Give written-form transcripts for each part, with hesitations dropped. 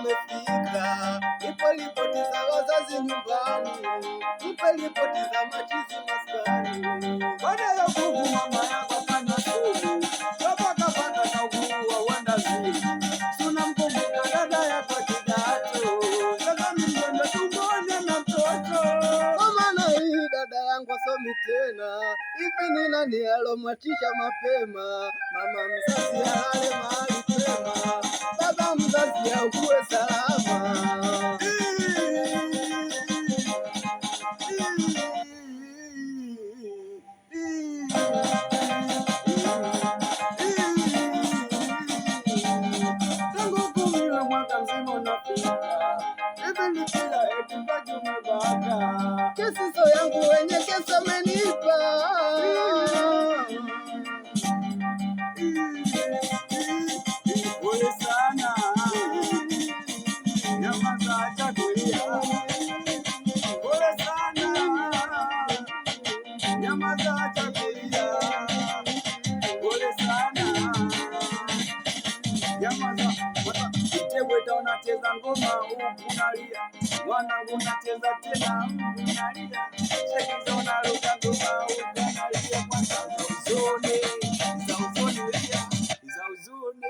umefika. Ipo ripoti za wazazi nyumbani, ipo ripoti za machizi maskani. Baada ya kugu mama yako kanywa sumu, chopa kapata na uguwa wanda zili. Suna mkumbuka dada yako kidato, sasa mjenda tumbone na mtoto. Mama hii dada yangu asomi tena, hivi ni nani alomwachisha mapema? Mama mzazi alale mahali pema, baba mzazi augue salama. Tangu kumiwe mwaka mzima unapita, hivi ni kila eti mpaka umebaka. Kesi so yangu wenye kesi amenipa. Pole sana, nyamaza acha kulia. Pole sana, nyamaza acha kulia. Pole sana, nyamaza. Iteweta unacheza ngoma huku unalia, wanangu unacheza tena huku unalia. Chekizo unaruka ngoma huku unalia. Kwanza za huzuni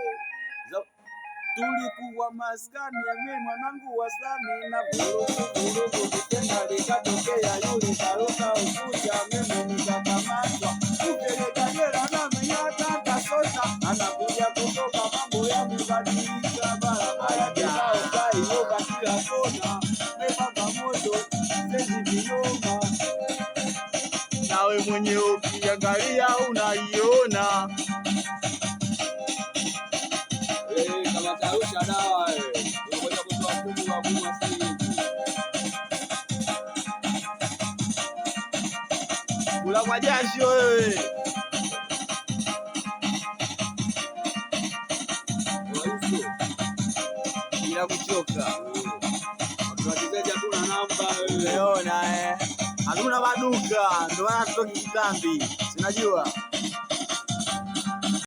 tulikuwa maskani mimi mwanangu wasani na vurugu kitenda likatokea yule karuka ukuta mimi nikakamatwa kupeleka jela na menyata kasota anakuja kutoka mambo yamebadilika barabara kibao kaio katika kona mepaka moto sezi vinyoma nawe mwenye ukiangalia unaiona. Kama tausha dawa unaweza kutoa kumu wa kuma siri. Kula kwa jasho wewe. Waiso. Bila kuchoka. Tunatetea tuna namba wewe. Unaona hatuna maduka ndio maana tutoki kitambi. Sinajua.